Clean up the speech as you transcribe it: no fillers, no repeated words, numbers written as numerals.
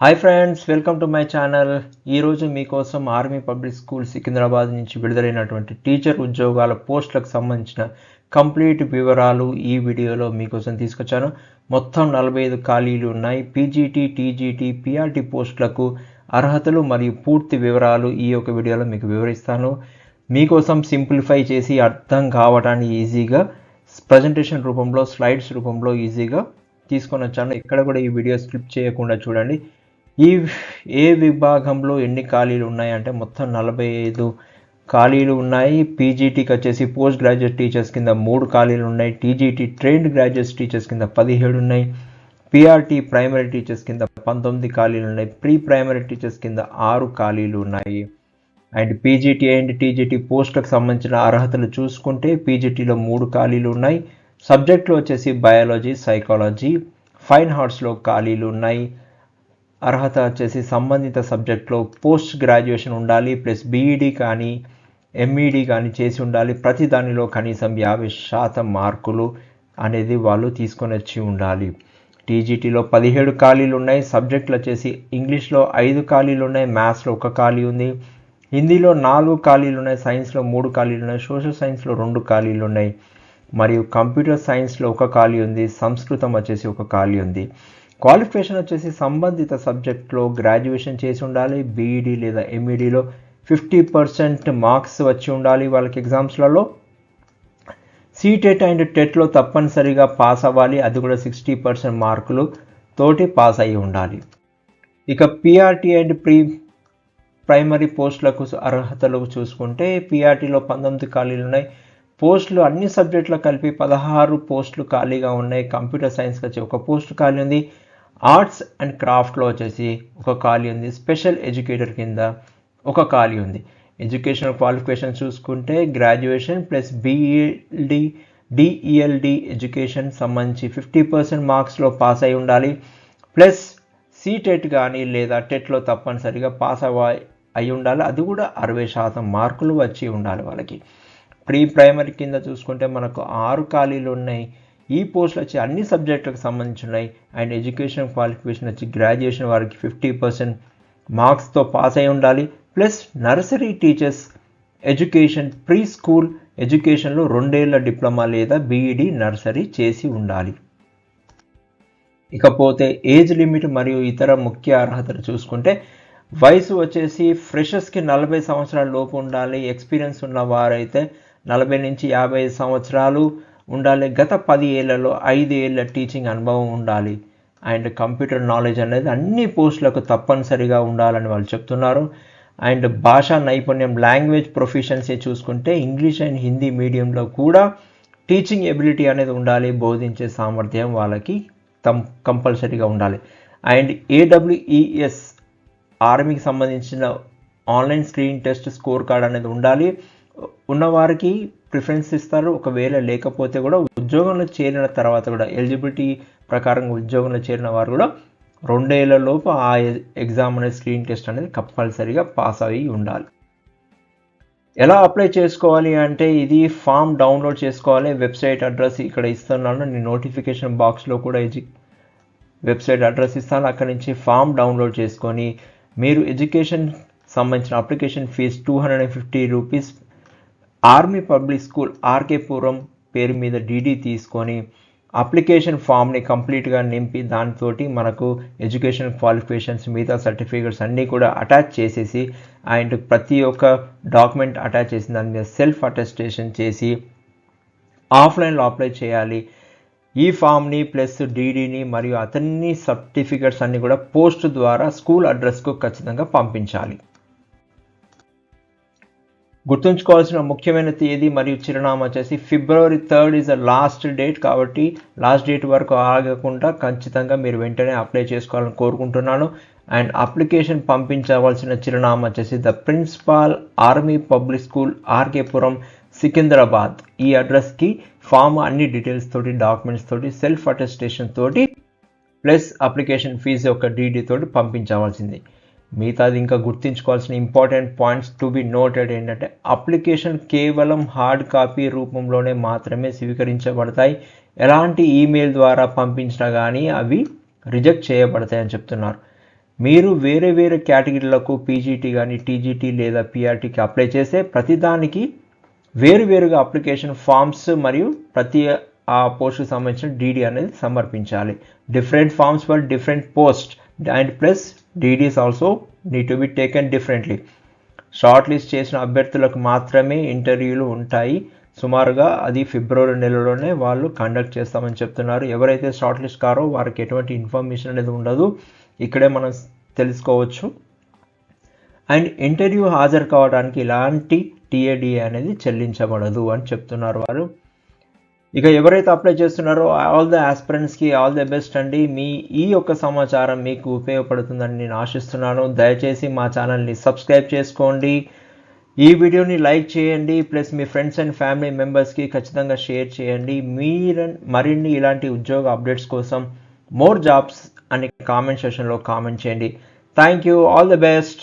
Hi friends, welcome to my channel. ఈరోజు మీకోసం army public school Secunderabad నుంచి విడుదలైనటువంటి టీచర్ ఉద్యోగాల పోస్టులకు సంబంధించిన కంప్లీట్ వివరాలు ఈ వీడియోలో మీకోసం తీసుకొచ్చాను. మొత్తం 45 ఖాళీలు ఉన్నాయి. పీజీటీ, టీజీటీ, పీఆర్టీ పోస్టులకు అర్హతలు మరియు పూర్తి వివరాలు ఈ యొక్క వీడియోలో మీకు వివరిస్తాను. మీకోసం సింప్లిఫై చేసి అర్థం కావడానికి ఈజీగా ప్రజెంటేషన్ రూపంలో, స్లైడ్స్ రూపంలో ఈజీగా తీసుకొని వచ్చాను. ఇక్కడ కూడా ఈ వీడియో స్కిప్ చేయకుండా చూడండి. ఏ విభాగంలో ఎన్ని ఖాళీలు ఉన్నాయంటే మొత్తం 45 ఖాళీలు ఉన్నాయి. పీజీటీకి వచ్చేసి పోస్ట్ గ్రాడ్యుయేట్ టీచర్స్ కింద 3 ఖాళీలు ఉన్నాయి. టీజీటీ ట్రైన్డ్ గ్రాడ్యుయేట్ టీచర్స్ కింద 17 ఉన్నాయి. పీఆర్టీ ప్రైమరీ టీచర్స్ కింద 19 ఖాళీలు ఉన్నాయి. ప్రీ ప్రైమరీ టీచర్స్ కింద 6 ఖాళీలు ఉన్నాయి. అండ్ పీజీటీ అండ్ టీజీటీ పోస్టులకు సంబంధించిన అర్హతలు చూసుకుంటే పీజీటీలో 3 ఖాళీలు ఉన్నాయి. సబ్జెక్టులు వచ్చేసి బయాలజీ, సైకాలజీ, ఫైన్ ఆర్ట్స్లో ఖాళీలు ఉన్నాయి. అర్హత వచ్చేసి సంబంధిత సబ్జెక్ట్లో పోస్ట్ గ్రాడ్యుయేషన్ ఉండాలి, ప్లస్ బీఈడీ కానీ ఎంఈడీ కానీ చేసి ఉండాలి. ప్రతి దానిలో కనీసం 50% మార్కులు అనేది వాళ్ళు తీసుకొని వచ్చి ఉండాలి. టీజీటీలో 17 ఖాళీలు ఉన్నాయి. సబ్జెక్టులు వచ్చేసి ఇంగ్లీష్లో 5 ఖాళీలు ఉన్నాయి, మ్యాథ్స్లో 1 ఖాళీ ఉంది, హిందీలో 4 ఖాళీలు ఉన్నాయి, సైన్స్లో 3 ఖాళీలు ఉన్నాయి, సోషల్ సైన్స్లో 2 ఖాళీలు ఉన్నాయి, మరియు కంప్యూటర్ సైన్స్లో 1 ఖాళీ ఉంది, సంస్కృతం వచ్చేసి 1 ఖాళీ ఉంది. క్వాలిఫికేషన్ వచ్చేసి సంబంధిత సబ్జెక్ట్లో గ్రాడ్యుయేషన్ చేసి ఉండాలి. బీఈడీ లేదా ఎంఈడీలో 50% మార్క్స్ వచ్చి ఉండాలి వాళ్ళకి ఎగ్జామ్స్లలో. సీటెట్ అండ్ టెట్లో తప్పనిసరిగా పాస్ అవ్వాలి, అది కూడా 60% మార్కులు తోటి పాస్ అయ్యి ఉండాలి. ఇక పీఆర్టీ అండ్ ప్రైమరీ పోస్టులకు అర్హతలు చూసుకుంటే పీఆర్టీలో 19 ఖాళీలు ఉన్నాయి. పోస్టులు అన్ని సబ్జెక్టులకు కలిపి 16 పోస్టులు ఖాళీగా ఉన్నాయి. కంప్యూటర్ సైన్స్కి వచ్చి 1 పోస్ట్ ఖాళీ ఉంది. ఆర్ట్స్ అండ్ క్రాఫ్ట్లో వచ్చేసి 1 ఖాళీ ఉంది. స్పెషల్ ఎడ్యుకేటర్ కింద 1 ఖాళీ ఉంది. ఎడ్యుకేషనల్ క్వాలిఫికేషన్ చూసుకుంటే గ్రాడ్యుయేషన్ ప్లస్ బీఈడి, డిఈఎల్డి ఎడ్యుకేషన్ సంబంధించి 50% మార్క్స్లో పాస్ అయి ఉండాలి, ప్లస్ సీటెట్ కానీ లేదా టెట్లో తప్పనిసరిగా పాస్ అయి ఉండాలి, అది కూడా 60% మార్కులు వచ్చి ఉండాలి వాళ్ళకి. ప్రీ ప్రైమరీ కింద చూసుకుంటే మనకు 6 ఖాళీలు ఉన్నాయి. ఈ పోస్టులు వచ్చి అన్ని సబ్జెక్టులకు సంబంధించి ఉన్నాయి. అండ్ ఎడ్యుకేషన్ క్వాలిఫికేషన్ వచ్చి గ్రాడ్యుయేషన్ వారికి 50% మార్క్స్తో పాస్ అయి ఉండాలి, plus nursery teachers education, pre school ఎడ్యుకేషన్లో 2 ఏళ్ల డిప్లొమా లేదా బీఈడి నర్సరీ చేసి ఉండాలి. ఇకపోతే ఏజ్ లిమిట్ మరియు ఇతర ముఖ్య అర్హతలు చూసుకుంటే వయసు వచ్చేసి ఫ్రెషర్స్కి 40 సంవత్సరాల లోపు ఉండాలి. ఎక్స్పీరియన్స్ ఉన్న వారైతే 40 నుంచి 55 సంవత్సరాలు ఉండాలి. గత 10 ఏళ్లలో 5 ఏళ్ల టీచింగ్ అనుభవం ఉండాలి. అండ్ కంప్యూటర్ నాలెడ్జ్ అనేది అన్ని పోస్టులకు తప్పనిసరిగా ఉండాలని వాళ్ళు చెప్తున్నారు. అండ్ భాషా నైపుణ్యం, లాంగ్వేజ్ ప్రొఫిషియన్సీ చూసుకుంటే ఇంగ్లీష్ అండ్ హిందీ మీడియంలో కూడా టీచింగ్ ఎబిలిటీ అనేది ఉండాలి. బోధించే సామర్థ్యం వాళ్ళకి కంపల్సరీగా ఉండాలి. అండ్ ఏడబ్ల్యూఈఎస్ ఆర్మీకి సంబంధించిన online screen test score card అనేది ఉండాలి. ఉన్నవారికి ప్రిఫరెన్స్ ఇస్తారు. ఒకవేళ లేకపోతే కూడా ఉద్యోగంలో చేరిన తర్వాత కూడా ఎలిజిబిలిటీ ప్రకారం ఉద్యోగంలో చేరిన వారు కూడా 2 ఏళ్ల లోపు ఆ ఎగ్జామ్ అనేది స్క్రీన్ టెస్ట్ అనేది కంపల్సరీగా పాస్ అయ్యి ఉండాలి. ఎలా అప్లై చేసుకోవాలి అంటే ఇది ఫామ్ డౌన్లోడ్ చేసుకోవాలి. వెబ్సైట్ అడ్రస్ ఇక్కడ ఇస్తున్నాను, నేను నోటిఫికేషన్ బాక్స్లో కూడా వెబ్సైట్ అడ్రస్ ఇస్తాను. అక్కడి నుంచి ఫామ్ డౌన్లోడ్ చేసుకొని మీరు ఎడ్యుకేషన్ సంబంధించిన application fee 250 rupees army public school RK Puram పేరు మీద డీడీ తీసుకొని అప్లికేషన్ ఫామ్ని కంప్లీట్గా నింపి దానితోటి మనకు ఎడ్యుకేషన్ క్వాలిఫికేషన్స్, మిగతా సర్టిఫికేట్స్ అన్నీ కూడా అటాచ్ చేసేసి అండ్ ప్రతి ఒక్క డాక్యుమెంట్ అటాచ్ చేసి దాని మీద సెల్ఫ్ అటెస్టేషన్ చేసి ఆఫ్లైన్లో అప్లై చేయాలి. ఈ ఫామ్ని ప్లస్ డీడీని మరియు అతన్ని సర్టిఫికేట్స్ అన్నీ కూడా పోస్ట్ ద్వారా స్కూల్ అడ్రస్కు ఖచ్చితంగా పంపించాలి. గుర్తుంచుకోవాల్సిన ముఖ్యమైన తేదీ మరియు చిరునామా వచ్చేసి February 3rd is the last date. కాబట్టి లాస్ట్ డేట్ వరకు ఆగకుండా ఖచ్చితంగా మీరు వెంటనే అప్లై చేసుకోవాలని కోరుకుంటున్నాను. అండ్ అప్లికేషన్ పంపించవలసిన చిరునామా వచ్చేసి the principal army public school RK Puram Secunderabad. ఈ అడ్రస్కి ఫామ్ అన్ని డీటెయిల్స్ తోటి, డాక్యుమెంట్స్ తోటి, సెల్ఫ్ అటెస్టేషన్ తోటి ప్లస్ అప్లికేషన్ ఫీజు యొక్క డీడీ తోటి పంపించవలసింది. మిగతాది ఇంకా గుర్తుంచుకోవాల్సిన important points to be noted ఏంటంటే అప్లికేషన్ కేవలం హార్డ్ కాపీ రూపంలోనే మాత్రమే స్వీకరించబడతాయి. ఎలాంటి ఈమెయిల్ ద్వారా పంపించినా కానీ అవి రిజెక్ట్ చేయబడతాయని చెప్తున్నారు. మీరు వేరే వేరే కేటగిరీలకు పీజీటీ కానీ టీజీటీ లేదా పిఆర్టీకి అప్లై చేసే ప్రతిదానికి వేరువేరుగా అప్లికేషన్ ఫామ్స్ మరియు ప్రతి ఆ పోస్ట్కి సంబంధించిన డీడీ అనేది సమర్పించాలి. Different forms for different post and plus DDs also need to be taken differently. Short list చేసిన అభ్యర్థులకు మాత్రమే ఇంటర్వ్యూలు ఉంటాయి. సుమారుగా అది ఫిబ్రవరి నెలలోనే వాళ్ళు కండక్ట్ చేస్తామని చెప్తున్నారు. ఎవరైతే షార్ట్ లిస్ట్ కారో వారికి ఎటువంటి ఇన్ఫర్మేషన్ అనేది ఉండదు, ఇక్కడే మనం తెలుసుకోవచ్చు. అండ్ ఇంటర్వ్యూ హాజరు కావడానికి ఇలాంటి టీఏడిఏ అనేది చెల్లించబడదు అని చెప్తున్నారు వారు. ఇక ఎవరైతే అప్లై చేస్తున్నారో ఆల్ ద ఆస్పిరెంట్స్కి ఆల్ ద బెస్ట్ అండి. మీ ఈ యొక్క సమాచారం మీకు ఉపయోగపడుతుందని నేను ఆశిస్తున్నాను. దయచేసి మా ఛానల్ని సబ్స్క్రైబ్ చేసుకోండి, ఈ వీడియోని లైక్ చేయండి, plus me friends and family మెంబర్స్కి ఖచ్చితంగా షేర్ చేయండి. మరిన్ని ఇలాంటి ఉద్యోగ అప్డేట్స్ కోసం మోర్ జాబ్స్ అని కామెంట్ సెక్షన్లో కామెంట్ చేయండి. Thank you, all the best.